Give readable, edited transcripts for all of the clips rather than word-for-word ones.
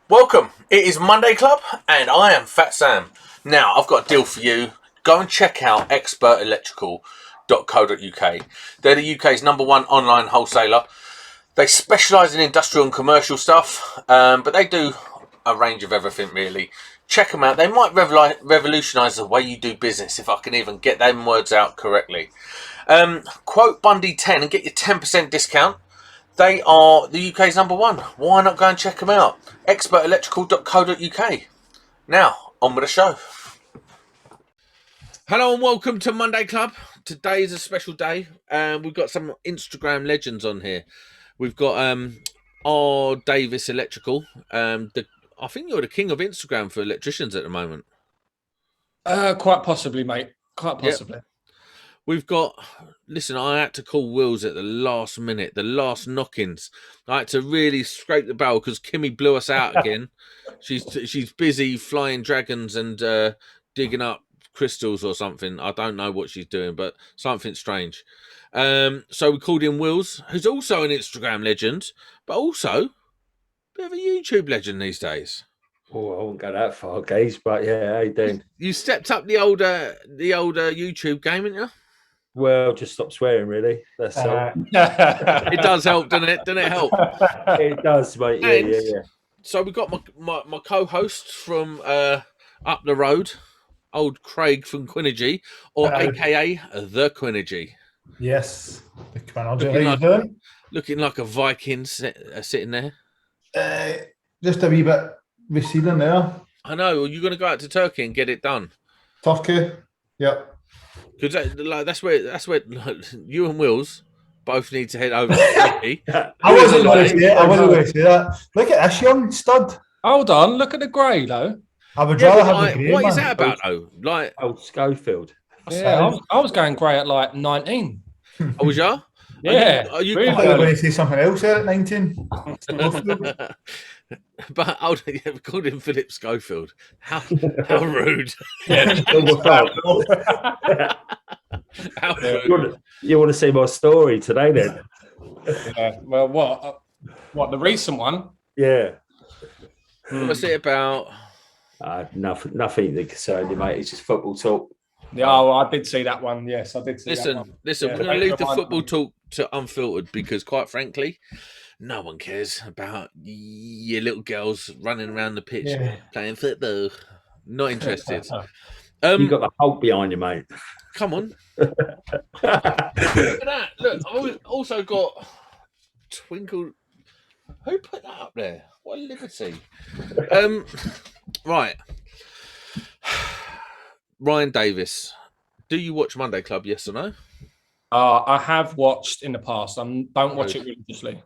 Welcome. It is Monday Club, and I am Fat Sam. Now, I've got a deal for you. Go and check out expertelectrical.co.uk. They're the UK's #1 online wholesaler. They specialise in industrial and commercial stuff, but they do a range of everything, really. Check them out. They might revolutionise the way you do business, if I can even get them words out correctly. Quote Bundy 10 and get your 10% discount. They are the UK's #1. Why not go and check them out? expertelectrical.co.uk. Now, on with the show. Hello and welcome to Monday Club. Today is a special day. We've got some Instagram legends on here. We've got R. Davis Electrical. I think you're the king of Instagram for electricians at the moment. Quite possibly, mate. Quite possibly. Yep. We've got, listen, I had to call Wills at the last minute, the last knock-ins. I had to really scrape the barrel because Kimmy blew us out again. She's busy flying dragons and digging up crystals or something. I don't know what she's doing, but something strange. So we called in Wills, who's also an Instagram legend, but also a bit of a YouTube legend these days. Oh, I won't go that far, guys, but yeah, how you doing? You stepped up the older YouTube game, haven't you? Well, just stop swearing, really. That's all. It does help, doesn't it? Doesn't it help? It does, mate. Yeah. So we've got my co-host from up the road, old Craig from QUINNERGY, or AKA the QUINNERGY. Yes, the QUINNERGY. Looking like a Viking sitting there. Just a wee bit receding there. I know. You're going to go out to Turkey and get it done. Turkey, yep. Because that's where you and Wills both need to head over to Turkey. I wasn't going to say that. Look at this young stud. Hold on, look at the grey though. I would rather have the grey. What is that about though? Like old Schofield. Yeah, I was going grey at like 19. Oh, was you? Yeah. I thought you were going to say something else there at 19. But we called him Philip Schofield. How rude! How rude. You want to see my story today, then? Yeah. Well, what the recent one? Yeah. What's it about? Nothing that concerns you, mate. It's just football talk. Yeah, I did see that one. Yes, I did see that one. Listen, we're going to leave the football talk to unfiltered because, quite frankly, no one cares about your little girls running around the pitch playing football. Not interested. You got the Hulk behind you, mate. Come on. Look at that. Look, I've also got Twinkle. Who put that up there? What a liberty. Right. Ryan Davis. Do you watch Monday Club, yes or no? I have watched in the past. I don't watch it religiously.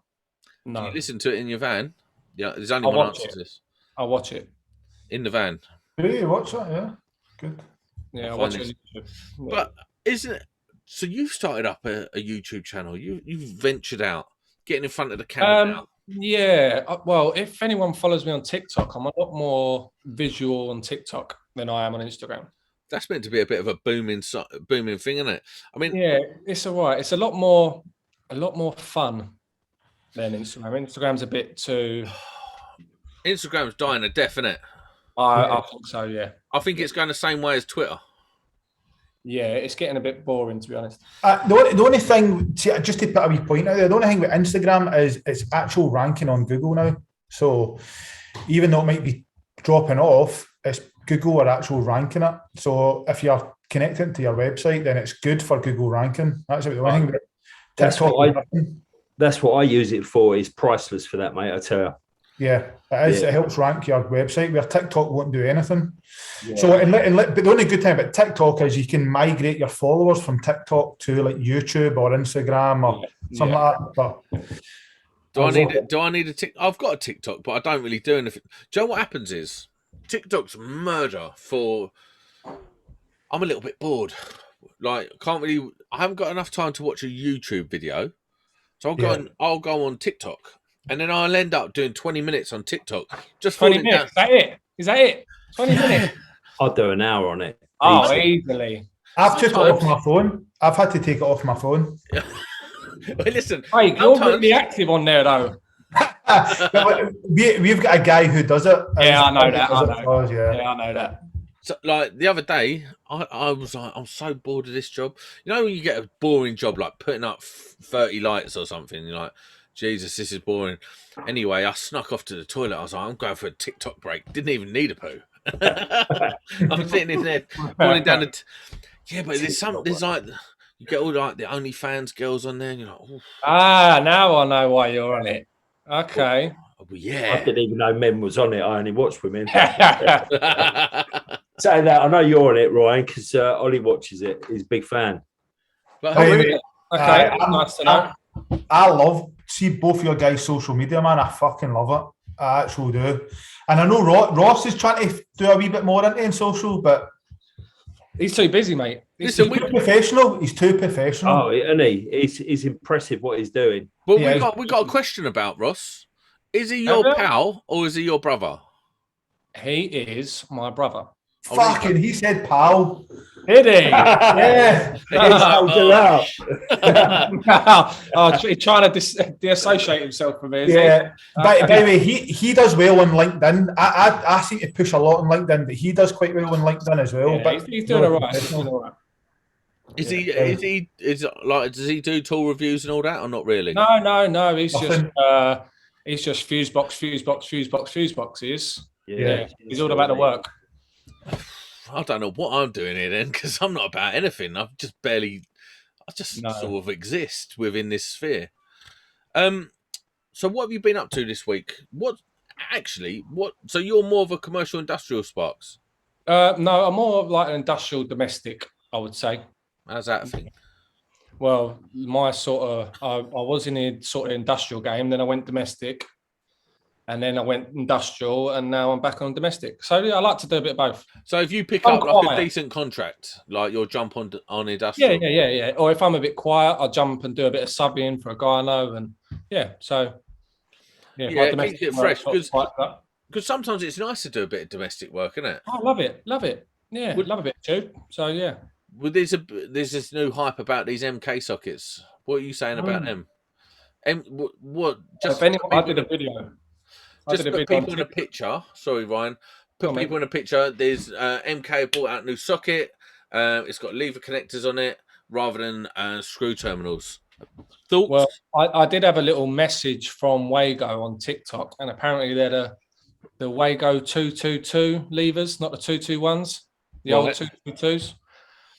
No. Do you listen to it in your van? Yeah, there's only one answer to this. I watch it. In the van. Do you watch that? Yeah. Good. Yeah, I watch it. But isn't it? So you've started up a YouTube channel. You've ventured out, getting in front of the camera now. Yeah. Well, if anyone follows me on TikTok, I'm a lot more visual on TikTok than I am on Instagram. That's meant to be a bit of a booming thing, isn't it? I mean, yeah, it's all right. It's a lot more fun than Instagram. Instagram's a bit too. Instagram's dying a death, isn't it? I think so. Yeah. I think it's going the same way as Twitter. Yeah, it's getting a bit boring, to be honest. The only thing, just to put a wee point out there, the only thing with Instagram is it's actual ranking on Google now. So even though it might be dropping off, it's Google are actual ranking it. So if you're connected to your website, then it's good for Google ranking. That's the only thing. That's what I use it for. Is priceless for that, mate. I tell you. Yeah, it is. Yeah. It helps rank your website where TikTok won't do anything. Yeah. So, but the only good thing about TikTok is you can migrate your followers from TikTok to like YouTube or Instagram or something like that. But do I need a TikTok? I've got a TikTok, but I don't really do anything. Do you know what happens is TikTok's murder for. I'm a little bit bored. Like, I haven't got enough time to watch a YouTube video, so I'll go on TikTok. And then I'll end up doing 20 minutes on TikTok. Just 20 minutes. Is that it? 20 minutes. I'll do an hour on it. Oh, easily. I've took it off my phone. I've had to take it off my phone. Well, listen. Hey, you're really active on there, though. We've got a guy who does it. Yeah, I know that. Does I it know. for us, yeah. Yeah, I know that. So, like the other day, I was like, I'm so bored of this job. You know, when you get a boring job like putting up 30 lights or something, you're like, Jesus, this is boring. Anyway, I snuck off to the toilet. I was like, I'm going for a TikTok break. Didn't even need a poo. I'm sitting in there falling down the. Yeah, but there's like you get all like the OnlyFans girls on there, and you're like, oh, Now I know why you're on it. Okay. well, I yeah. didn't even know men was on it. I only watched women. Okay. Saying that, I know you're on it, Ryan, because Ollie watches it. He's a big fan. But Hey, hold mate, on. That's nice to know. I love see both your guys' social media, man. I fucking love it. I actually do. And I know Ross is trying to do a wee bit more into in social, but He's too busy, mate. Listen, he's too professional. He's too professional. Oh, isn't he? He's impressive what he's doing. Well, Yeah. we got a question about Ross. Is he Have your you? pal or is he your brother? He is my brother. Fucking, he said pal. Did he? Yeah. He's trying to deassociate himself from me. Is Yeah. By Okay. the way, he does well on LinkedIn. I seem to push a lot on LinkedIn, but he does quite well on LinkedIn as well. Yeah, but he's doing all right. He's doing all right. Does he tool reviews and all that or not really? No. He's Nothing. just fuse box. He is. Yeah. He's all about the work. I don't know what I'm doing here then because I'm not about anything. I just sort of exist within this sphere. So what have you been up to this week? So you're more of a commercial industrial, Sparks? No, I'm more of like an industrial domestic, I would say. How's that thing? Well, my I was in a sort of industrial game, then I went domestic, and then I went industrial, and now I'm back on domestic. So yeah, I like to do a bit of both. So if you pick I'm up like a quiet. decent contract, like you'll jump on industrial. Yeah. Or if I'm a bit quiet, I'll jump and do a bit of subbing for a guy I know, and so my it domestic keeps it work's fresh not quite that. because sometimes it's nice to do a bit of domestic work, isn't it? I love it. Yeah, love a bit too. So yeah. Well, there's this new hype about these MK sockets. What are you saying about them? What? Just If anyone, I did a video. Just put people in a TikTok. picture. Sorry, Ryan. Put Go on, people in a picture. There's MK bought out a new socket. It's got lever connectors on it rather than screw terminals. Thoughts? Well, I did have a little message from Wago on TikTok, and apparently they're the Wago 222 levers, not the 221s, the old 222s.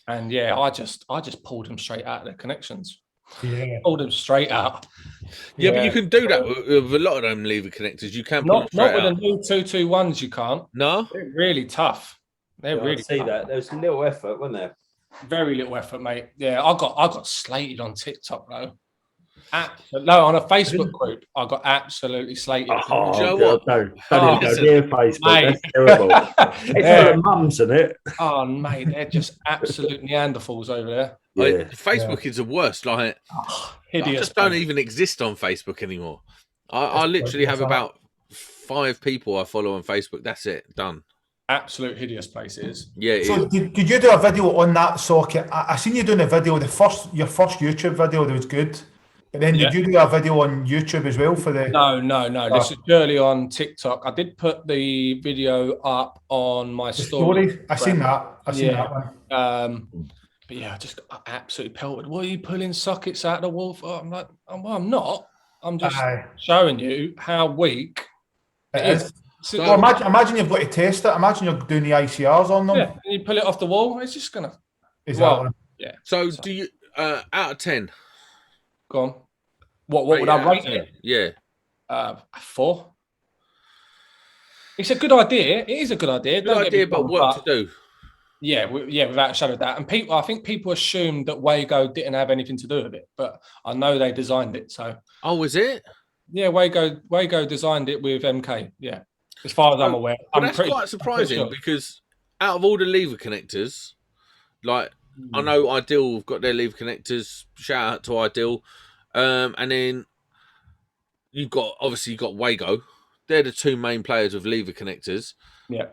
And yeah, I just pulled them straight out of the connections. Yeah. Pulled them straight out. Yeah, but you can do that with a lot of them lever connectors. You can pull them Not straight with out. the new 221s, you can't. No? They're really tough. They're I really see tough. that. There's a little effort, wasn't there? Very little effort, mate. Yeah, I got slated on TikTok though. No, on a Facebook group, I got absolutely slated. Oh, Do you know what? Don't even go listen, near Facebook. mate. That's terrible. It's for the mums, isn't it? Oh, mate, they're just absolute Neanderthals over there. Yeah. Facebook is the worst. Like, I Hideous. just don't even exist on Facebook anymore. I literally have about 5 people I follow on Facebook. That's it. Done. Absolute hideous places. Yeah. It So is. did you do a video on that socket? I seen you doing a video. Your first YouTube video that was good. But then did you do a video on YouTube as well for the? No. This is purely on TikTok. I did put the video up on my story. I seen that. I seen that one. But yeah, I just got absolutely pelted. What are you pulling sockets out of the wall for? I'm like, well, I'm not. I'm just showing you how weak It is. So, Well, imagine you've got to test it. Imagine you're doing the ICRs on them. yeah, and you pull it off the wall. It's just gonna. Exactly. Yeah. So do you out of 10? Go on. What would I rate it? Yeah. 4. It's a good idea. It is a good idea. Good idea, but what to do? Yeah, without a shadow of doubt. And I think people assumed that Wago didn't have anything to do with it, but I know they designed it. So. Oh, was it? Yeah, Wago designed it with MK. Yeah, as far as I'm aware. But that's quite surprising because out of all the lever connectors, like I know Ideal have got their lever connectors. Shout out to Ideal. And then you've got Wago. They're the 2 main players of lever connectors. Yeah.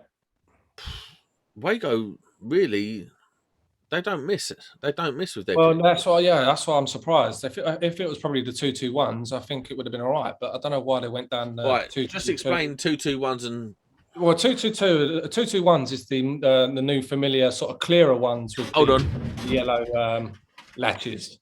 Wago really They don't miss it. They don't miss with their. Well, that's why. Yeah, that's why I'm surprised. If it was probably the 221s, I think it would have been all right. But I don't know why they went down. Right, Two, just two, explain 221s and. Well, 222s is the new familiar sort of clearer ones with Hold the on. yellow latches,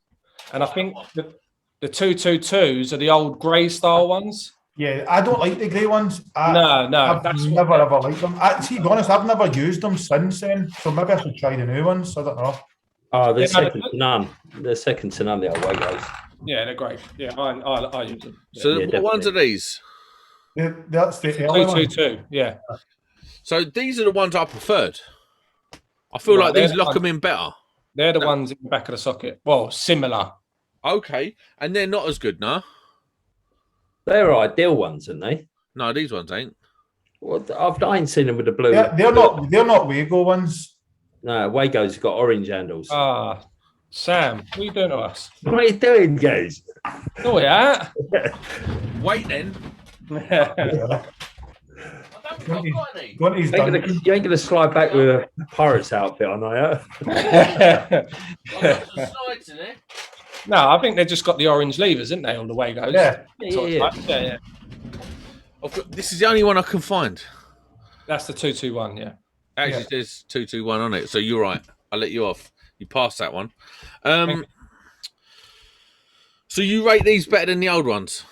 and I think the 222s are the old grey style ones. Yeah, I don't like the grey ones. No, I've that's never ever liked them. To be honest, I've never used them since then. So maybe I should try the new ones. I don't know. Oh, they're Yeah, second to none. They're second to none, the old Wagos. Yeah, they're great. Yeah, I use them. Yeah. So Yeah, what ones are these? That's the early one. 222. Yeah. So these are the ones I preferred. I feel like these lock them in better. They're the ones in the back of the socket. Well, similar. Okay, and they're not as good, no? They're ideal ones, aren't they? No, these ones ain't. Well, I ain't seen them with the blue. They're not Wago ones. No, Wago's got orange handles. Ah, Sam, what are you doing to us? What are you doing, guys? Oh, yeah. Wait then. Yeah. I don't think I've got any. Go on to his dungeon. You ain't gonna slide back with a pirate's outfit on, are you? I've got some slides in it. No, I think they've just got the orange levers, isn't they, on the Wagos? Yeah. Yeah. This is the only one I can find. That's the 221, yeah. Actually, there's 221 on it, so you're right. I'll let you off. You passed that one. So you rate these better than the old ones?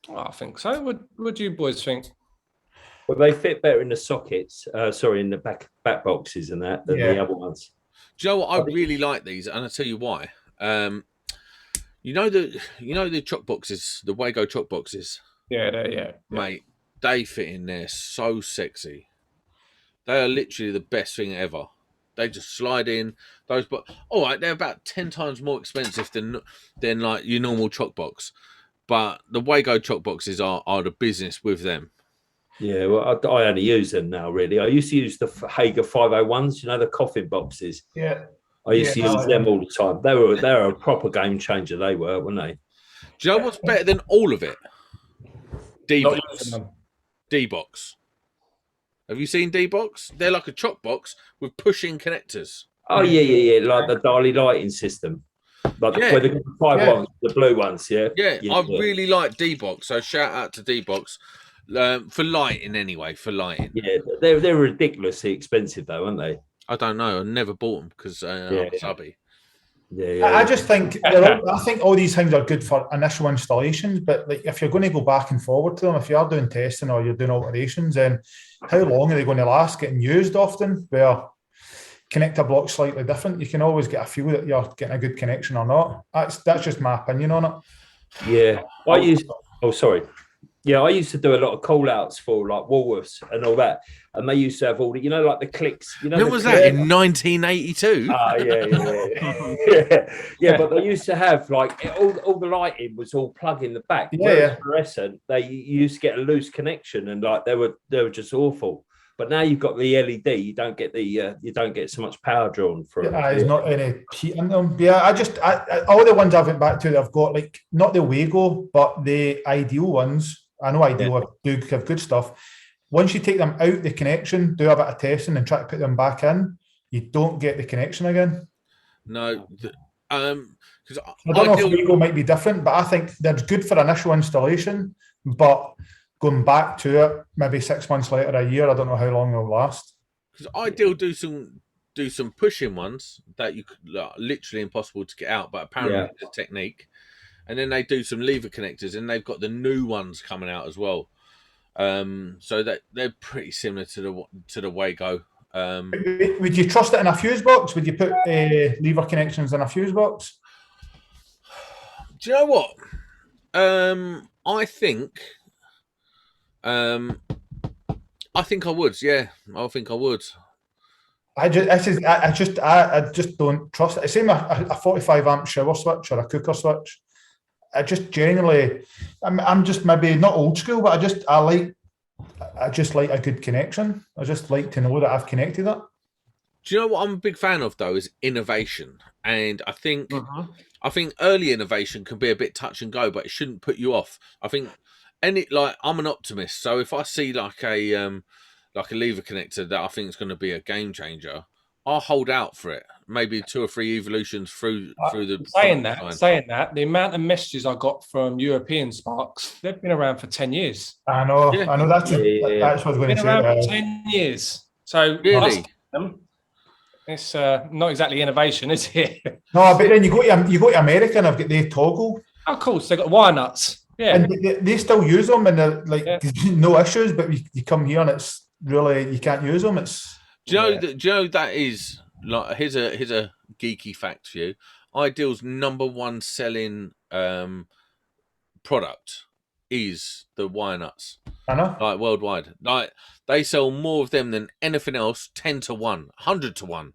Oh, I think so. What do you boys think? Well, they fit better in the sockets. In the back boxes and that than the other ones. Do you know what? I really like these, and I'll tell you why. You know the chock boxes, the Wago chock boxes. Yeah. Mate, they fit in there so sexy. They are literally the best thing ever. They just slide in those, but all right, they're about 10 times more expensive than like your normal chock box. But the Wago chock boxes are the business with them. Yeah, well, I only use them now. Really, I used to use the Hager 501s. You know, the coffin boxes. Yeah. I used to use them all the time. They were a proper game changer. They were, weren't they? Do you know what's better than all of it? D-box. D-box. Have you seen D-box? They're like a chock box with push-in connectors. Oh yeah, like the Dali lighting system, like the 5 the blue ones. Yeah, I really like D-box. So shout out to D-box for lighting anyway. For lighting. Yeah, they're ridiculously expensive though, aren't they? I don't know. I never bought them because I'm a subby. Yeah. I just think I think all these things are good for initial installations, but like if you're going to go back and forward to them, if you are doing testing or you're doing alterations, then how long are they going to last? Getting used often, where connector block's slightly different. You can always get a feel that you're getting a good connection or not. That's just my opinion on it. Yeah, I used to do a lot of call outs for like Woolworths and all that. And they used to have all the, like the clicks. When was that? In 1982? Yeah, but they used to have like all the lighting was all plug in the back. Yeah. Fluorescent, they used to get a loose connection and like they were just awful. But now you've got the LED, you don't get so much power drawn from it. There's not any heat in them. Yeah, I all the ones I went back to, they've got like not the Wago, but the Ideal ones. I know Ideal do have good stuff. Once you take them out the connection, do a bit of testing and try to put them back in, you don't get the connection again. No, because I don't know if Wago might be different, but I think they're good for initial installation. But going back to it, maybe 6 months later, a year, I don't know how long they'll last. Because Ideal do some pushing ones that you could literally impossible to get out, but apparently it's a technique. And then they do some lever connectors, and they've got the new ones coming out as well. So that they're pretty similar to the Wago. Would you trust it in a fuse box? Would you put lever connections in a fuse box? Do you know what? I think I would. Yeah, I think I would. I just don't trust it. Same a 45 amp shower switch or a cooker switch. I just generally, I'm just maybe not old school, but I just like a good connection. I just like to know that I've connected it. Do you know what I'm a big fan of though? Is innovation, and I think early innovation can be a bit touch and go, but it shouldn't put you off. I think, I'm an optimist, so if I see like a lever connector that I think is going to be a game changer, I'll hold out for it. maybe 2 or 3 evolutions through the saying product that, the amount of messages I got from European Sparks, they've been around for 10 years. I know. Yeah. I know. That's what I was going Been to around say. for 10 years. So Really? it's not exactly innovation, is it? No, but then you go to America and I've got they toggle. Of course, they got wire nuts. Yeah. And they still use them and they're like no issues, but you come here and it's really you can't use them. It's Do you know that is like here's a geeky fact for you. Ideal's #1 selling product is the wire nuts. I know. Like worldwide. Like they sell more of them than anything else, 10 to 1, 100 to 1.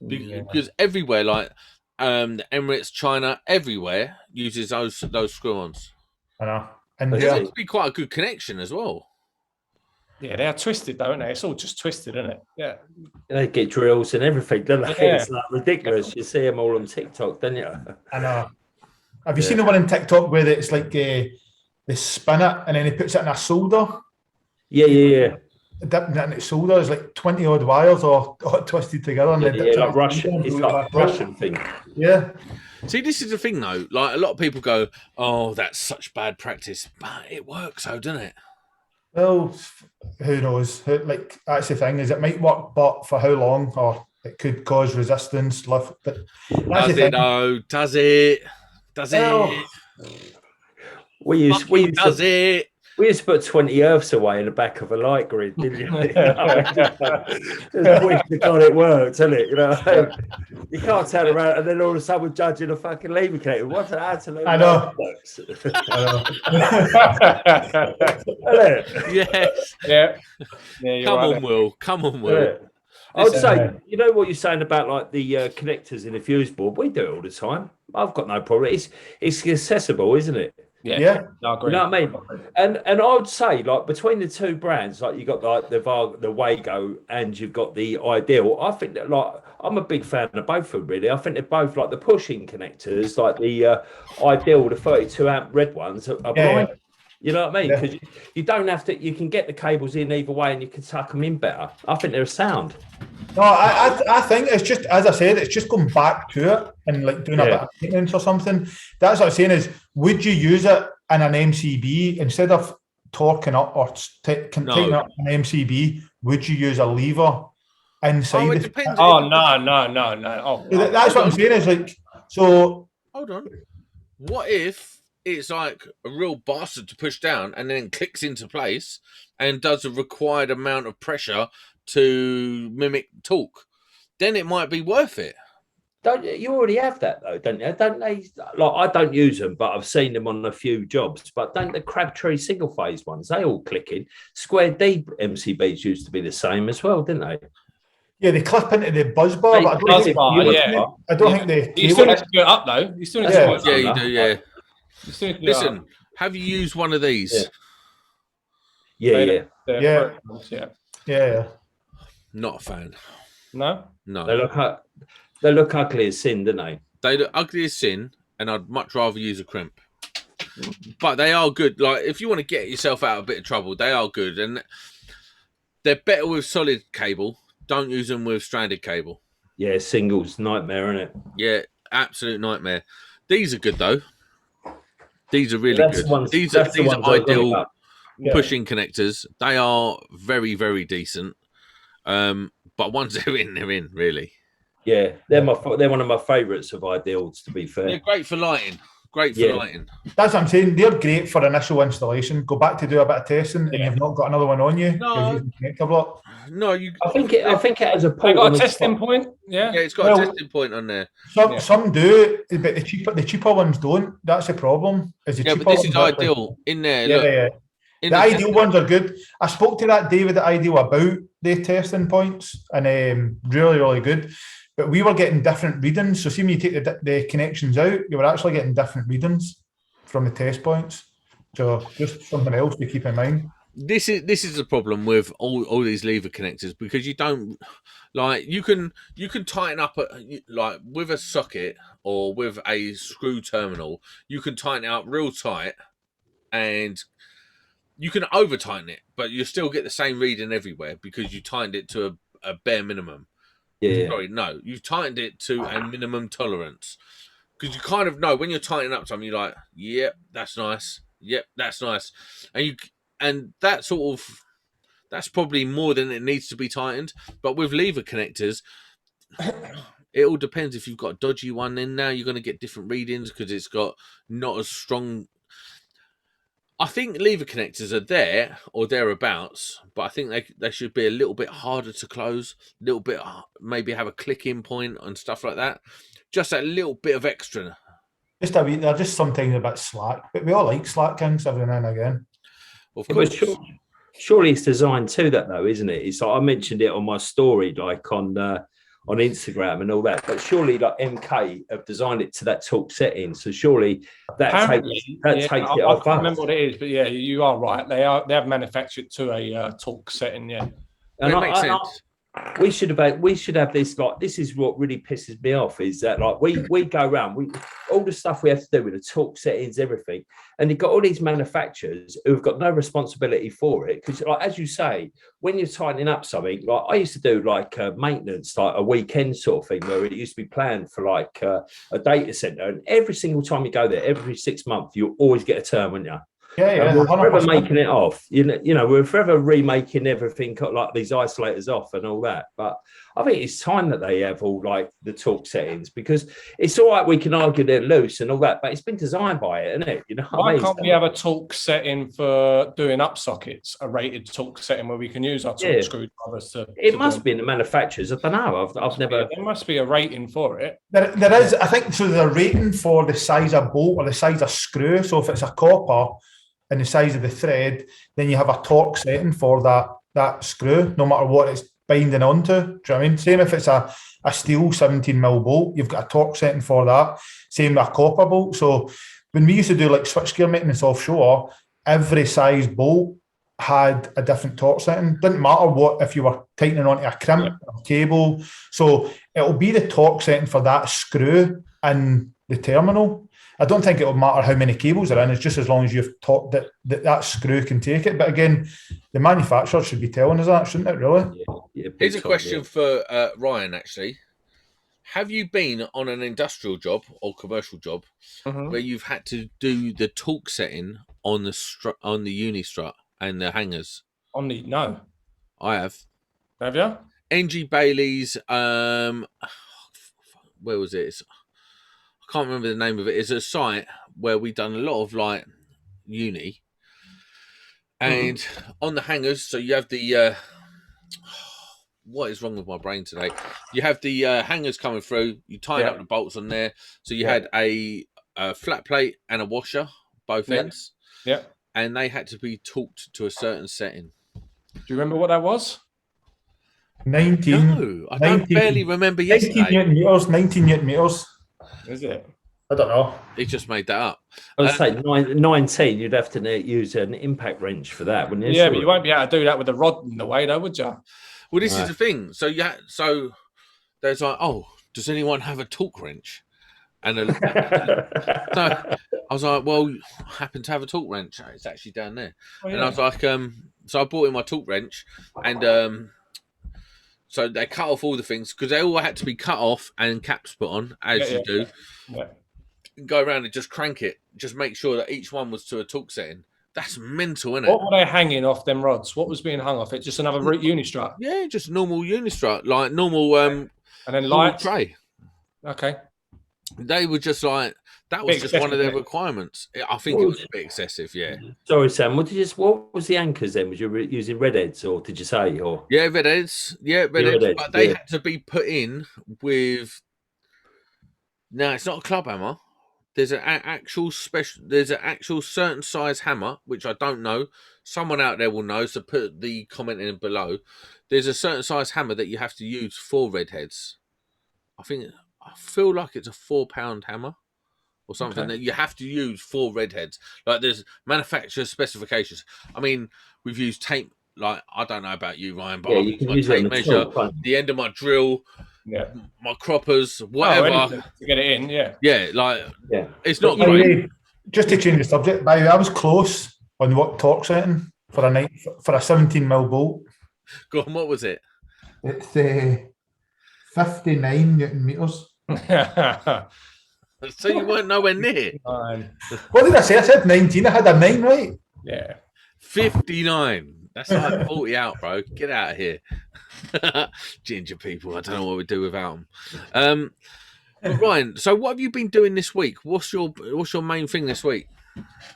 Because everywhere, like the Emirates, China, everywhere uses those screw-ons. I know. And There seems to be quite a good connection as well. Yeah, they're twisted, though, aren't they? It's all just twisted, isn't it? Yeah. They get drills and everything, don't they? Yeah. It's like ridiculous. You see them all on TikTok, don't you? I know. Have you seen the one on TikTok where it's like they spin it and then he puts it in a solder? Yeah. Dipping it in its solder is like 20 odd wires all twisted together. And Like Russian. It's like a Russian thing. Yeah. See, this is the thing though. Like a lot of people go, "Oh, that's such bad practice," but it works, though, doesn't it? Well, who knows? Like that's the thing, is it might work, but for how long? Or it could cause resistance. But Does it though? Does it? Does it? We used to put 20 earths away in the back of a light grid, didn't you? God, it worked, isn't it? You know, you can't turn around and then all of a sudden we're judging a fucking lever connector. What's an absolute? I know. Yes. Yeah. Come on, Will. Come on, Will. Yeah. I would say, you know what you're saying about like the connectors in the fuse board? We do it all the time. I've got no problem. It's accessible, isn't it? Yeah. I agree. You know what I mean? And I would say, like, between the two brands, like you got like the Wago and you've got the Ideal. I think that, like, I'm a big fan of both of them, really. I think they're both like the pushing connectors, like the Ideal, the 32 amp red ones are bright. You know what I mean? Because you don't have to. You can get the cables in either way, and you can tuck them in better. I think they're sound. No, I think it's just, as I said, it's just going back to it and like doing a bit of maintenance or something. That's what I'm saying is, would you use it in an MCB instead of torquing up or taking up an MCB? Would you use a lever inside? Oh, it depends. Oh, no. Oh, that's what I'm saying is like, so. Hold on. What if it's like a real bastard to push down and then clicks into place and does a required amount of pressure to mimic torque? Then it might be worth it. Don't you already have that though? Don't you? Don't they? Like, I don't use them, but I've seen them on a few jobs. But don't the Crabtree single phase ones? They all click in. Square D MCBs used to be the same as well, didn't they? Yeah, they clip into the buzz bar. But I don't think they. You still need to do it up though. You still need to do it up. Yeah, you do. Yeah. Listen, have you used one of these? Yeah. Not a fan. No. They look ugly as sin, don't they? They look ugly as sin, and I'd much rather use a crimp. But they are good. Like, if you want to get yourself out of a bit of trouble, they are good, and they're better with solid cable. Don't use them with stranded cable. Yeah, singles nightmare, isn't it? Yeah, absolute nightmare. These are good though. These are really good. These are ideal pushing connectors. They are very, very decent. But once they're in, really. Yeah, they're one of my favourites of Ideals, to be fair. They're great for lighting. Lighting. That's what I'm saying. They're great for initial installation. Go back to do a bit of testing, and you've not got another one on you. No, I think it has a point. Got a testing point. Yeah, it's got a testing point on there. Some do, but the cheaper ones don't. That's the problem. But this is Ideal in there. Yeah. The Ideal ones are good. I spoke to that David at Ideal about the testing points, and really, really good. But we were getting different readings. So see, when you take the connections out, you were actually getting different readings from the test points. So just something else to keep in mind. This is the problem with all these lever connectors, because you don't like you can tighten up like with a socket or with a screw terminal. You can tighten it up real tight, and you can over tighten it, but you still get the same reading everywhere because you tightened it to a bare minimum. Yeah. Sorry, no, you've tightened it to a minimum tolerance. Because you kind of know when you're tightening up something, you're like, yep, that's nice. Yep, that's nice. And that sort of, that's probably more than it needs to be tightened. But with lever connectors, it all depends. If you've got a dodgy one in now, you're going to get different readings because it's got not as strong. I think lever connectors are there or thereabouts, but I think they should be a little bit harder to close, a little bit, maybe have a click-in point and stuff like that. Just a little bit of extra. Just a wee, they're just sometimes a bit slack, but we all like slack kinks every now and again. Of But course. surely it's designed to that though, isn't it? It's like I mentioned it on my story, like on Instagram and all that. But surely, like MK have designed it to that torque setting, so surely that takes it off. I can't remember what it is, but yeah, you are right. They have manufactured to a torque setting. Yeah, And it makes sense. we should have this. Like, this is what really pisses me off, is that like we go around, all the stuff we have to do with the torque settings, everything, and you've got all these manufacturers who've got no responsibility for it. Because, like, as you say, when you're tightening up something, like I used to do like maintenance, like a weekend sort of thing, where it used to be planned for like a data center, and every single time you go there, every 6 months, you always get a turn, wouldn't you? Yeah, We're forever 100%. making it off. You know, we're forever remaking everything, like these isolators off and all that. But I think it's time that they have all like the torque settings, because it's all right, we can argue they're loose and all that, but it's been designed by it, isn't it? You know, why can't we have a torque setting for doing up sockets, a rated torque setting where we can use our torque screwdrivers to? It must be in the manufacturers. I don't know. I've never. There must be a rating for it. There is, I think, so there's a rating for the size of bolt or the size of screw. So if it's a copper and the size of the thread, then you have a torque setting for that screw, no matter what it's binding onto. Do you know what I mean? Same if it's a steel 17mm bolt, you've got a torque setting for that. Same with a copper bolt. So when we used to do like switchgear maintenance offshore, every size bolt had a different torque setting. Didn't matter what, if you were tightening onto a crimp or cable. So it'll be the torque setting for that screw in the terminal. I don't think it'll matter how many cables are in. It's just as long as you've taught that screw can take it. But again, the manufacturer should be telling us that, shouldn't it? Really? Yeah, Here's a question for Ryan. Actually, have you been on an industrial job or commercial job where you've had to do the torque setting on the uni strut and the hangers? No, I have. Have you? NG Bailey's. Where was it? I can't remember the name of it. It's a site where we've done a lot of like uni, and on the hangers. So you have the what is wrong with my brain today? You have the hangers coming through. You tied up the bolts on there. So you had a flat plate and a washer, both ends. Yeah, and they had to be torqued to a certain setting. Do you remember what that was? 19. No, I don't barely remember yesterday. 19 newton meters. Is it? I don't know. He just made that up. I would say 19. You'd have to use an impact wrench for that, wouldn't you? Yeah, but you won't be able to do that with a rod in the way, though, would you? Well, this is the thing. So so there's like, oh, does anyone have a torque wrench? And so I was like, well, I happen to have a torque wrench. It's actually down there. Oh, yeah. And I was like, so I bought in my torque wrench, and so they cut off all the things because they all had to be cut off and caps put on, as you do. Yeah. Go around and just crank it. Just make sure that each one was to a torque setting. That's mental, isn't it? What were they hanging off them rods? What was being hung off it? Just another unistrut? Yeah, just normal unistrut, like normal and then light tray. Okay. They were just like, that was just one of their requirements. I think it was a bit excessive, yeah. Sorry, Sam. What was the anchors then? Was you using red heads, or did you say? Or red heads. Yeah, red heads. But they had to be put in with. No, it's not a club hammer. There's an actual special. There's an actual certain size hammer, which I don't know. Someone out there will know. So put the comment in below. There's a certain size hammer that you have to use for red heads. I feel like it's a 4-pound hammer or something that you have to use for redheads. Like there's manufacturer specifications. I mean, we've used tape. Like I don't know about you, Ryan, but I use my tape measure, the end of my drill, my croppers, whatever to get it in. It's not great. Just to change the subject, by the way, I was close on what torque setting for a 17mm bolt. Go on, what was it? It's 59 Newton meters. So you weren't nowhere near. What did I say? I said 19. I had a 9, right? Yeah. 59. That's like 40 out, bro. Get out of here. Ginger people. I don't know what we do without them. But Ryan, so what have you been doing this week? What's your main thing this week?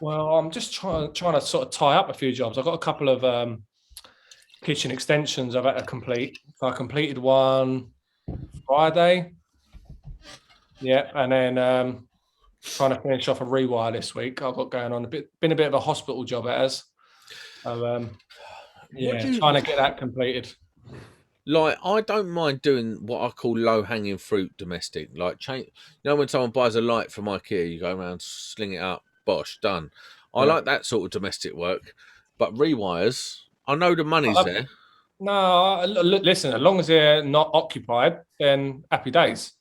Well, I'm just trying to sort of tie up a few jobs. I've got a couple of kitchen extensions I've had to complete. So I completed one Friday. Yeah, and then trying to finish off a rewire this week. I've got going on been a bit of a hospital job it has. So trying to get that completed. Like, I don't mind doing what I call low-hanging fruit domestic. Like, change. You know, when someone buys a light from IKEA, you go around, sling it up, bosh, done. I like that sort of domestic work. But rewires, I know the money's there. No, listen, as long as they're not occupied, then happy days.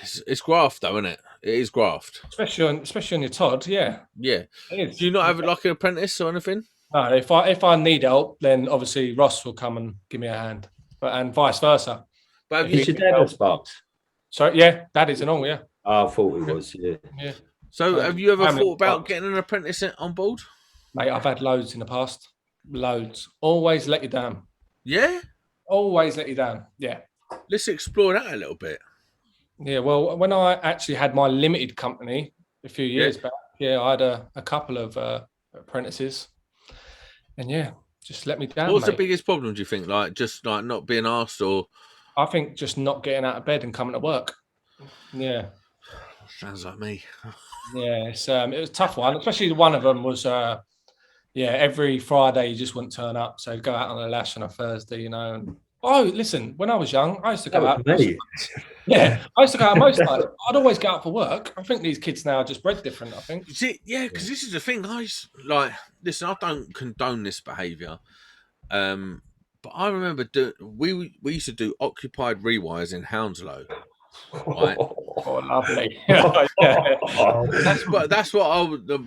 It's graft, though, isn't it? It is graft. Especially on your Todd, yeah. Yeah. It is. Do you not have like an apprentice or anything? No, if I need help, then obviously Ross will come and give me a hand, and vice versa. But Is your dad a Sparks? So yeah, that is an all, yeah. I thought he was, yeah. Yeah. So have you ever thought about getting an apprentice on board? Mate, I've had loads in the past. Loads. Always let you down. Yeah? Always let you down. Yeah. Let's explore that a little bit. Yeah, well, when I actually had my limited company a few years back, I had a couple of apprentices. And yeah, just let me down. What's the biggest problem, do you think? Like, just like not being asked, or? I think just not getting out of bed and coming to work. Yeah. Sounds like me. Yeah, it was a tough one. Especially one of them was, every Friday you just wouldn't turn up. So go out on a lash on a Thursday, And listen, when I was young, I used to go out. Yeah, I used to go out most nights. I'd always go out for work. I think these kids now are just bred different, I think. See, yeah, because this is the thing. Listen, I don't condone this behaviour. But I remember we used to do occupied rewires in Hounslow. Right? Oh, lovely. That's what the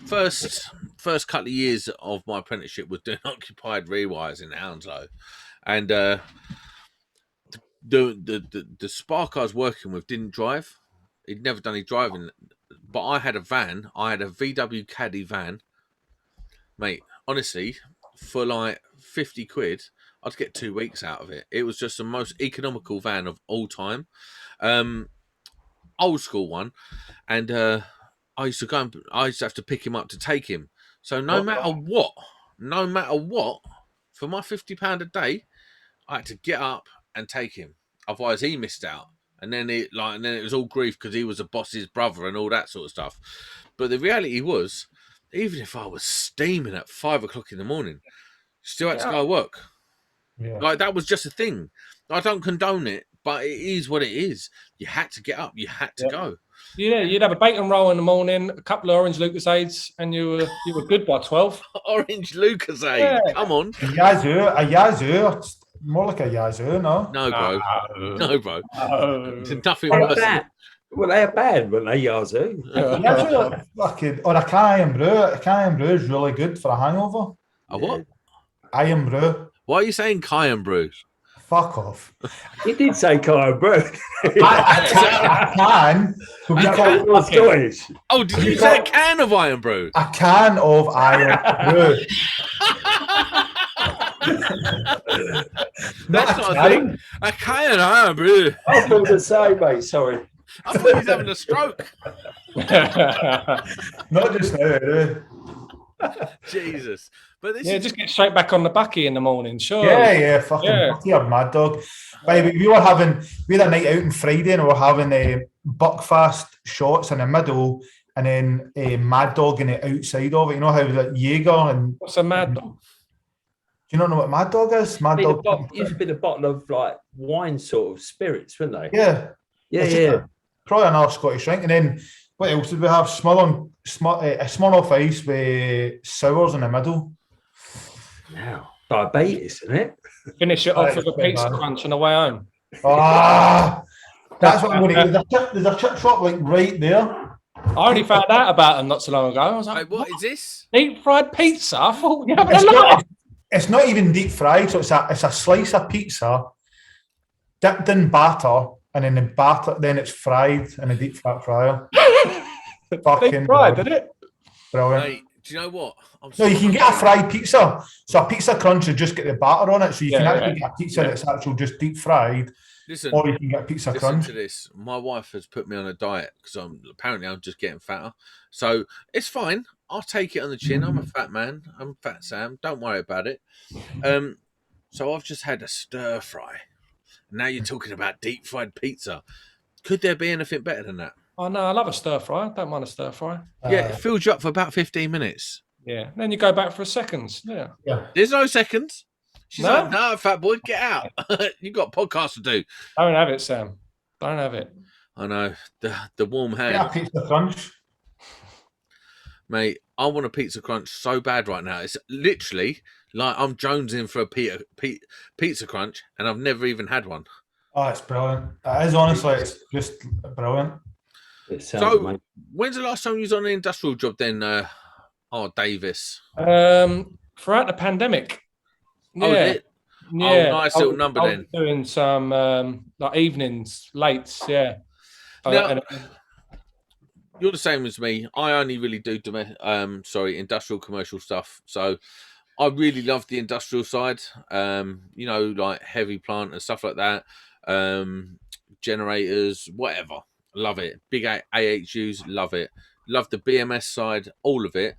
first couple of years of my apprenticeship was doing occupied rewires in Hounslow. And the spark I was working with didn't drive. He'd never done any driving. But I had a van. I had a VW Caddy van. Mate, honestly, for like 50 quid, I'd get 2 weeks out of it. It was just the most economical van of all time. Old school one. And I used to have to pick him up to take him. So no matter what, for my £50 a day, I had to get up and take him. Otherwise he missed out. And then it was all grief because he was the boss's brother and all that sort of stuff. But the reality was, even if I was steaming at 5 o'clock in the morning, still had to go to work. Yeah. Like, that was just a thing. I don't condone it, but it is what it is. You had to get up. You had to go. Yeah, you'd have a bacon roll in the morning, a couple of orange Lucasades, and you were good by 12. Orange Lucasade. Yeah. Come on. A Yazoo. It's more like a Yazoo, no? No, bro. No, bro. It's nothing worse. Well, they're bad when they Yazoo. Or a Cayenne Brew. A Cayenne Brew is really good for a hangover. A what? Cayenne Brew. Why are you saying Cayenne Brew? Fuck off. You did say Cayenne Brew. I can. Oh, did you say a can of Iron Brew? A can of Iron Brew. That's not a thing. A can of Iron Brew. I thought the same, mate. Sorry. I thought he was having a stroke. Not just now, Jesus. But this just get straight back on the bucky in the morning, sure. Yeah, fucking bucky or Mad Dog. Baby, we had a night out on Friday and we were having Buckfast shots in the middle and then Mad Dog in the outside of it. You know how like Jaeger and what's a Mad Dog? Do you not know what Mad Dog is? Mad Dog used to be a bottle of like wine sort of spirits, weren't they? Yeah. Probably another Scottish drink. And then what else did we have? Smirnoff Ice with sours in the middle. Now, diabetes, isn't it? Finish it off with a pizza crunch on the way home. That's what I'm going to do. There's a chip shop like right there. I only found out about them not so long ago. I was like, what is this? Deep fried pizza? I thought you having a lot. It's not even deep fried, so it's a slice of pizza dipped in batter, and then the batter, then it's fried in a deep fat fryer. Fucking Right, did it? brilliant. Mate, do you know what? No, you can get a fried pizza. So a pizza crunch will just get the batter on it. So you can actually get a pizza that's actually just deep fried. Listen, or you can get a pizza listen crunch. to this. My wife has put me on a diet because I'm just getting fatter. So it's fine. I'll take it on the chin. I'm a fat man. I'm Fat Sam. Don't worry about it. So I've just had a stir fry. Now you're talking about deep fried pizza. Could there be anything better than that? Oh no, I love a stir fry. I don't mind a stir fry. Yeah, it fills you up for about 15 minutes. Yeah. Then you go back for a seconds. Yeah. There's no seconds. She's No? like, no, fat boy, get out. You've got podcasts to do. Don't have it, Sam. Don't have it. I know. The warm hand. Yeah, pizza crunch. Mate, I want a pizza crunch so bad right now. It's literally like I'm jonesing for a pizza crunch, and I've never even had one. Oh, it's brilliant. It is, honestly, it's just brilliant. It sounds So, amazing. when's the last time you was on an industrial job then, Davis? Throughout the pandemic. Oh, Yeah. is it? Yeah. Oh, nice little number I was then. doing some like evenings, lates, yeah. Now, you're the same as me. I only really do industrial commercial stuff. So I really love the industrial side. You know, like heavy plant and stuff like that. Generators, whatever. Love it. Big AHUs, love it. Love the BMS side, all of it.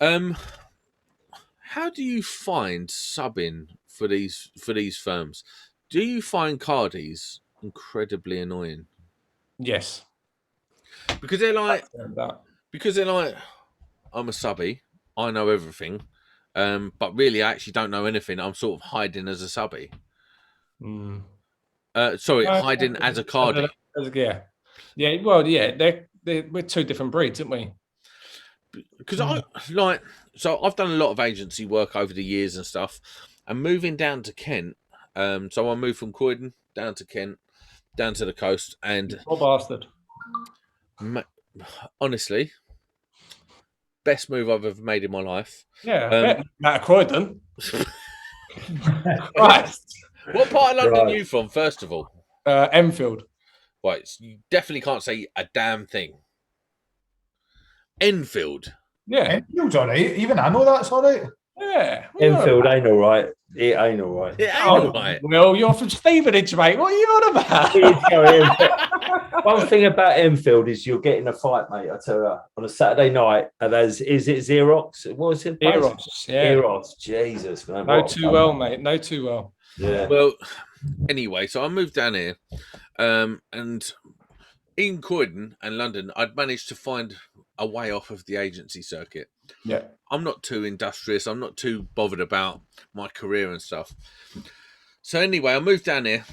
How do you find subbing for these firms? Do you find cardies incredibly annoying? Yes. Because they're like, I'm a subby, I know everything, but really I actually don't know anything. I'm sort of hiding as a subby. Hiding as a cardie. Yeah. Well, yeah. We're two different breeds, aren't we? Because I've done a lot of agency work over the years and stuff, and moving down to Kent. So I moved from Croydon down to Kent, down to the coast, and bastard. Honestly, best move I've ever made in my life. Yeah, out of Croydon. Right. What part of London are you from, first of all? Enfield. Right, so you definitely can't say a damn thing. Enfield. Yeah. Enfield's all right. Even I know that's all right. Yeah. Enfield ain't all right. It ain't all right. It ain't all right. Well, you're from Stevenage, mate. What are you on about? One thing about Enfield is you're getting a fight, mate. I tell you, on a Saturday night, and is it Xerox? What was it? Eros. Yeah. Eros. Jesus, man. No too well, mate. No too well. Yeah. Well, anyway, so I moved down here, and in Croydon and London, I'd managed to find a way off of the agency circuit. Yeah. I'm not too industrious. I'm not too bothered about my career and stuff. So anyway, I moved down here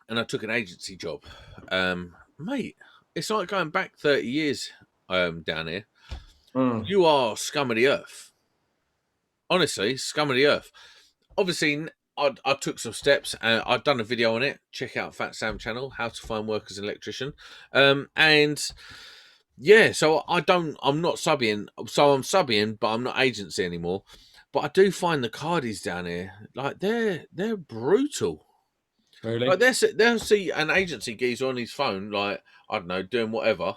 and I took an agency job. Mate, it's like going back 30 years down here. You are scum of the earth. Honestly, scum of the earth. Obviously, I took some steps. I've done a video on it. Check out Fat Sam channel, how to find work as an electrician. And yeah, so I'm not subbing. So I'm subbing, but I'm not agency anymore. But I do find the cardies down here, like they're brutal. Really? Like they'll see an agency geezer on his phone, like, I don't know, doing whatever.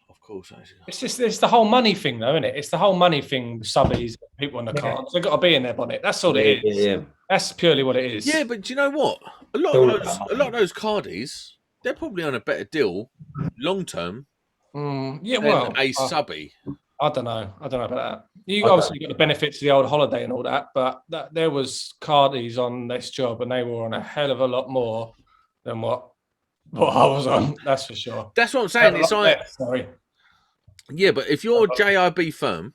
Of course. It's the whole money thing, though, isn't it? It's the whole money thing. Subbies, people on the cards, they've got to be in their bonnet. That's all it is. Yeah. That's purely what it is. Yeah, but do you know what? A lot of those cardies, they're probably on a better deal long term. Yeah, than well, a subby. I don't know about that. You obviously got the benefits of the old holiday and all that, but there was cardies on this job, and they were on a hell of a lot more than what I was on. That's for sure. That's what I'm saying. It's like, sorry. Yeah, but if you're a JIB firm,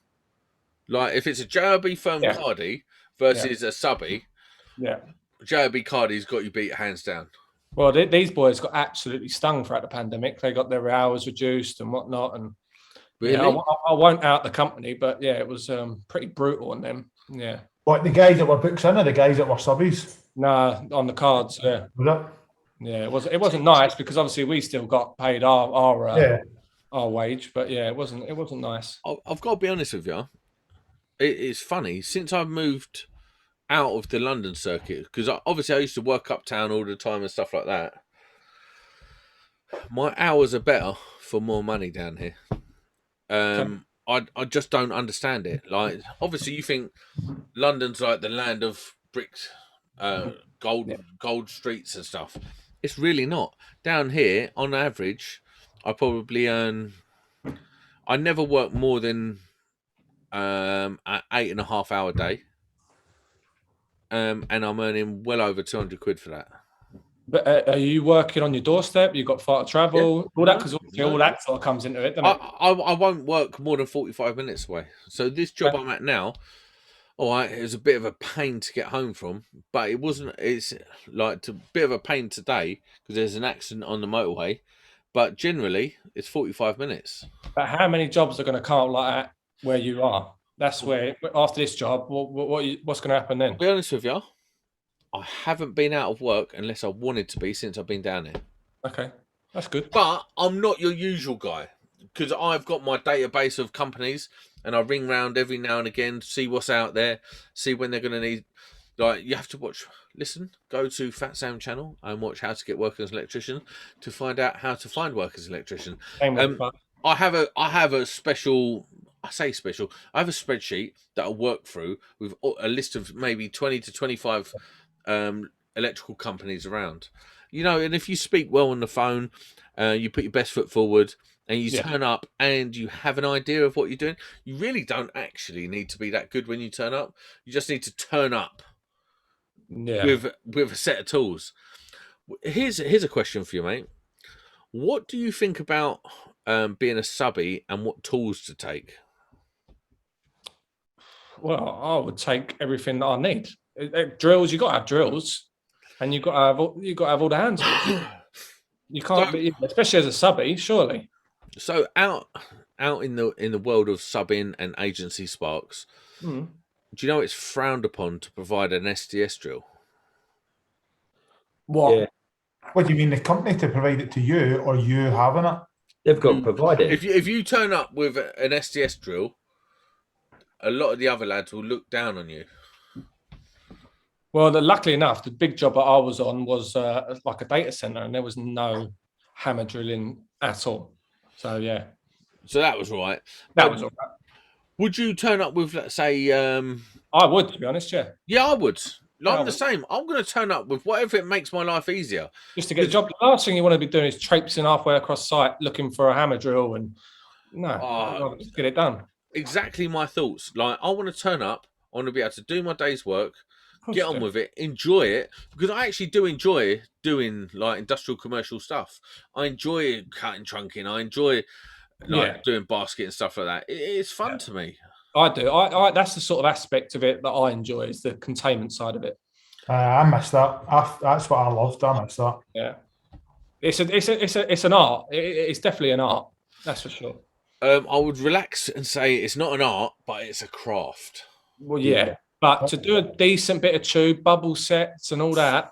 like if it's a JIB firm cardie versus a subby, JIB cardie's got you beat hands down. Well, these boys got absolutely stung throughout the pandemic. They got their hours reduced and whatnot. And really, I won't out the company, but yeah, it was pretty brutal on them. Yeah. What, the guys that were books in or the guys that were subbies? No, on the cards. Yeah. Was it? Yeah, it wasn't nice because obviously we still got paid our wage, but yeah, it wasn't nice. I've got to be honest with you. It's funny, since I've moved out of the London circuit, because obviously I used to work uptown all the time and stuff like that. My hours are better for more money down here. I just don't understand it. Like, obviously you think London's like the land of bricks, gold streets and stuff. It's really not. Down here, on average, I probably earn. I never work more than an 8.5 hour day, and I'm earning well over 200 quid for that. But are you working on your doorstep? You've got far to travel, all that, because all that sort of comes into it, doesn't it? I won't work more than 45 minutes away. So this job I'm at now, all right, it was a bit of a pain to get home from, but it wasn't. It's like a bit of a pain today because there's an accident on the motorway, but generally it's 45 minutes. But how many jobs are going to come up like that where you are? That's where, after this job, what's going to happen then? I'll be honest with you, I haven't been out of work unless I wanted to be since I've been down here. Okay, that's good. But I'm not your usual guy because I've got my database of companies and I ring round every now and again, see what's out there, see when they're going to need. Like, you have to go to Fat Sam channel and watch How to Get Work as an Electrician to find out how to find work as an electrician. I have a special. I say special. I have a spreadsheet that I work through with a list of maybe 20 to 25 electrical companies around. You know, and if you speak well on the phone, you put your best foot forward, and you turn up and you have an idea of what you're doing, you really don't actually need to be that good when you turn up. You just need to turn up with a set of tools. Here's a question for you, mate. What do you think about being a subby and what tools to take? Well, I would take everything that I need. Drills, you got to have drills, and you got to have all the hand tools. You can't, especially as a subby, surely. So out in the world of subbing and agency sparks, do you know it's frowned upon to provide an STS drill? What? Yeah. What do you mean, the company to provide it to you, or you having it? They've got to provide it. If you turn up with an STS drill, a lot of the other lads will look down on you. Well, luckily enough, the big job that I was on was like a data center, and there was no hammer drilling at all. So yeah. So that was right. That was all right. Would you turn up with, let's say? I would, to be honest. Yeah. Yeah, I would. I'm the same. I'm going to turn up with whatever it makes my life easier. Just to get a job. The last thing you want to be doing is traipsing halfway across site looking for a hammer drill, and just get it done. Exactly my thoughts. Like, I want to turn up. I want to be able to do my day's work, get on with it, enjoy it, because I actually do enjoy doing like industrial commercial stuff. I enjoy cutting trunking. I enjoy doing basket and stuff like that. It's fun to me. I do. I that's the sort of aspect of it that I enjoy, is the containment side of it. I miss that. That's what I loved. I miss that. Yeah, it's an art. It's definitely an art. That's for sure. I would relax and say it's not an art, but it's a craft. Well, yeah. But to do a decent bit of tube, bubble sets and all that,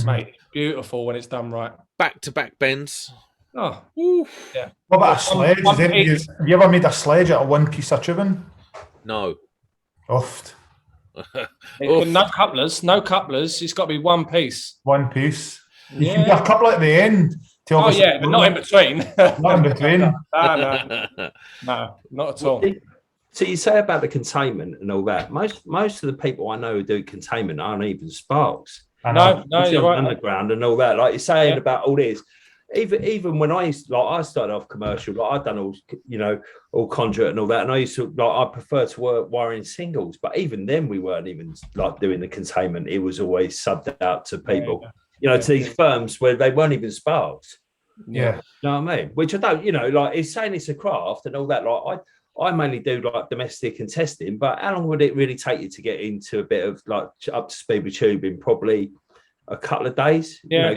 mate, beautiful when it's done right. Back-to-back bends. Oh, yeah. What about a sledge? Have you ever made a sledge out of one piece of tubing? No. Oft. No couplers. It's got to be one piece. One piece. You can do a couple at the end. But not in between. Not in between. No, not at all. So you say about the containment and all that. Most of the people I know who do containment aren't even sparks. No, you're right. Underground and all that. Like you're saying about all this. Even when I started off commercial, like I'd done all conduit and all that, and I used to I prefer to work wiring singles, but even then we weren't even like doing the containment. It was always subbed out to people, to these firms where they weren't even sparks. Yeah, you know what I mean? Which I don't, like it's saying it's a craft and all that. Like I mainly do like domestic and testing, but how long would it really take you to get into a bit of like up to speed with tubing? Probably a couple of days. Yeah.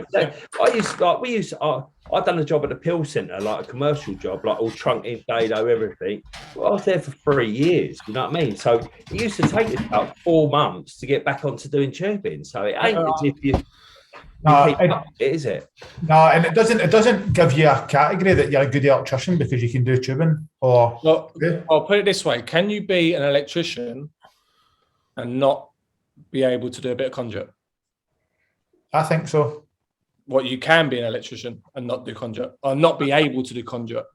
I'd done a job at the Pill Centre, like a commercial job, like all trunking, dado, everything. Well, I was there for 3 years, you know what I mean? So it used to take us about 4 months to get back onto doing tubing. So it ain't as if you is it? No, and it doesn't give you a category that you're a good electrician because you can do tubing. I'll put it this way: can you be an electrician and not be able to do a bit of conduit? I think so. What, you can be an electrician and not do conduit, or not be able to do conduit?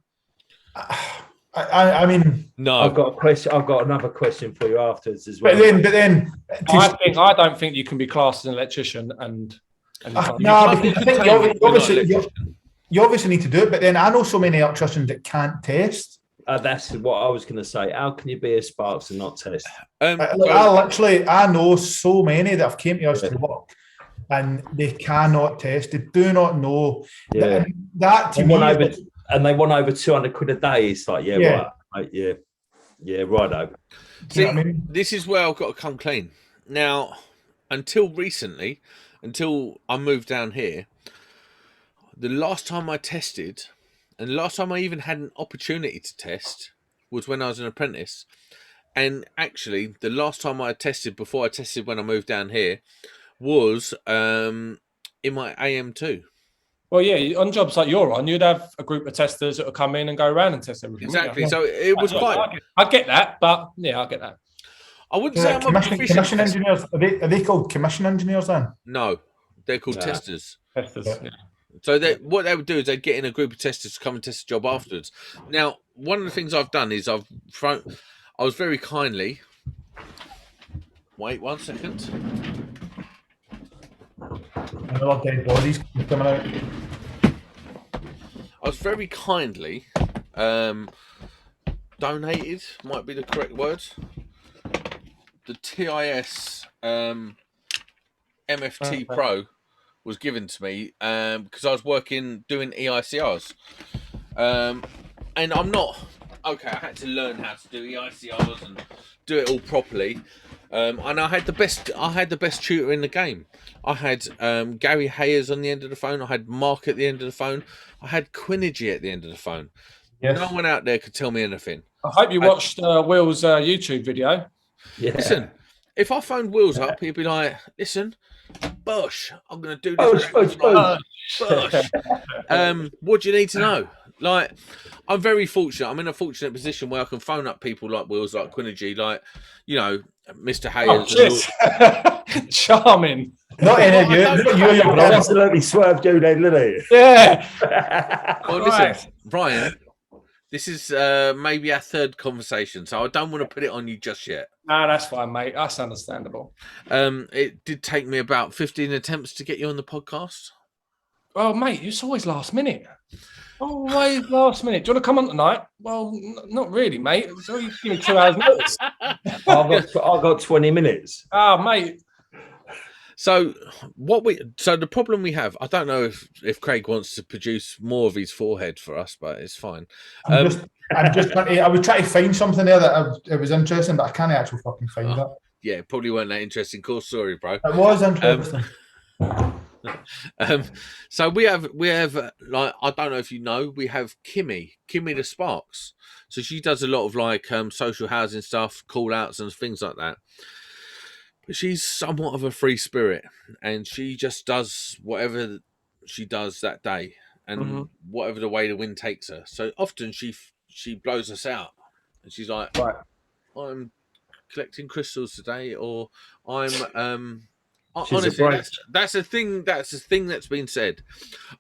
I mean, No. I've got a question. I've got another question for you afterwards as well. but then, I don't think you can be classed as an electrician and no, because I think Electrician. you obviously need to do it. But then I know so many electricians that can't test. That's what I was going to say. How can you be a Sparks and not test? I know so many that have came to us to work, and they cannot test. They do not know. Yeah. That to me, and they want over 200 quid a day. It's like, right, mate, righto. See, you know what I mean? This is where I've got to come clean. Now, until recently, until I moved down here, the last time I tested, and the last time I even had an opportunity to test, was when I was an apprentice. And actually, the last time I tested, before I tested when I moved down here, was in my AM2. Well, yeah, on jobs like you're on, you'd have a group of testers that would come in and go around and test everything. Exactly. So it was quite. I get that, but yeah, I get that. I wouldn't say I'm a commission engineers. Are they called commission engineers then? No, they're called testers. Testers. Yeah. So what they would do is they'd get in a group of testers to come and test the job afterwards. Now, one of the things I've done is I was very kindly. Wait 1 second. Another dead bodies coming out. I was very kindly donated, might be the correct word, the TIS MFT Pro was given to me because I was doing EICRs. And I'm not, okay, I had to learn how to do EICRs and do it all properly. And I had the best tutor in the game. I had Gary Hayers on the end of the phone. I had Mark at the end of the phone. I had QUINNERGY at the end of the phone. Yes. No one out there could tell me anything. I hope you watched Will's YouTube video. Yeah. Listen, if I phoned Will's up, he'd be like, listen, Bush, I'm going to do this. Bush. What do you need to know? Like, I'm very fortunate. I'm in a fortunate position where I can phone up people like Will's, like QUINNERGY, like, you know, Mr. Hayes. Oh, charming. Not in you absolutely swerved you then, didn't he? Yeah. Well, listen, Brian, this is maybe our third conversation, so I don't want to put it on you just yet. No, that's fine, mate. That's understandable. It did take me about 15 attempts to get you on the podcast. Oh, mate, it's always last minute. Always last minute. Do you want to come on tonight? Well, not really, mate. It's only give me 2 hours notice. I've got 20 minutes. Oh, mate. So the problem we have, I don't know if Craig wants to produce more of his forehead for us, but it's fine. I would try to find something there that it was interesting, but I can't actually fucking find it. Yeah, probably weren't that interesting. Cool story, bro. It was interesting. So we have like, I don't know if you know, we have Kimmy the Sparks. So she does a lot of like social housing stuff, call outs and things like that. But she's somewhat of a free spirit, and she just does whatever she does that day, and whatever the way the wind takes her. So often she blows us out, and she's like, right, I'm collecting crystals today, or I'm honestly, that's a thing that's been said.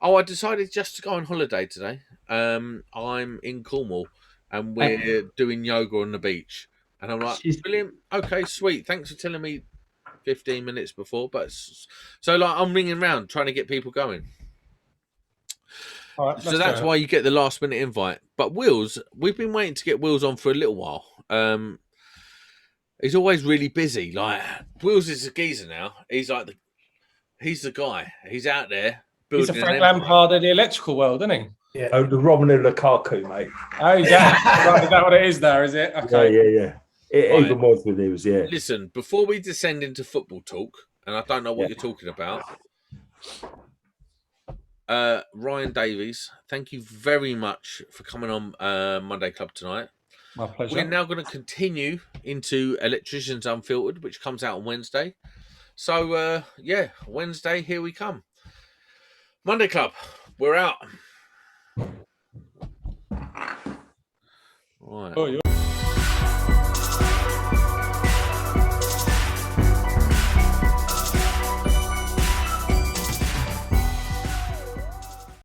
Oh, I decided just to go on holiday today. I'm in Cornwall and we're doing yoga on the beach, and I'm like, brilliant, okay, sweet, thanks for telling me 15 minutes before. But so like, I'm ringing around trying to get people going. All right, so that's why you get the last minute invite. But Will's, we've been waiting to get Will's on for a little while. He's always really busy. Like, Will's is a geezer now. He's like he's the guy. He's out there building. He's a Frank Lampard of the electrical world, isn't he? Yeah. Oh, the Romelu Lukaku, mate. Oh, yeah. Is that what it is there, is it? Okay. Yeah. It even was with news, yeah. Listen, before we descend into football talk, and I don't know what you're talking about, Ryan Davies, thank you very much for coming on Monday Club tonight. My pleasure. We're now going to continue into Electricians Unfiltered, which comes out on Wednesday. So, Wednesday, here we come. Monday Club, we're out. Right. Oh,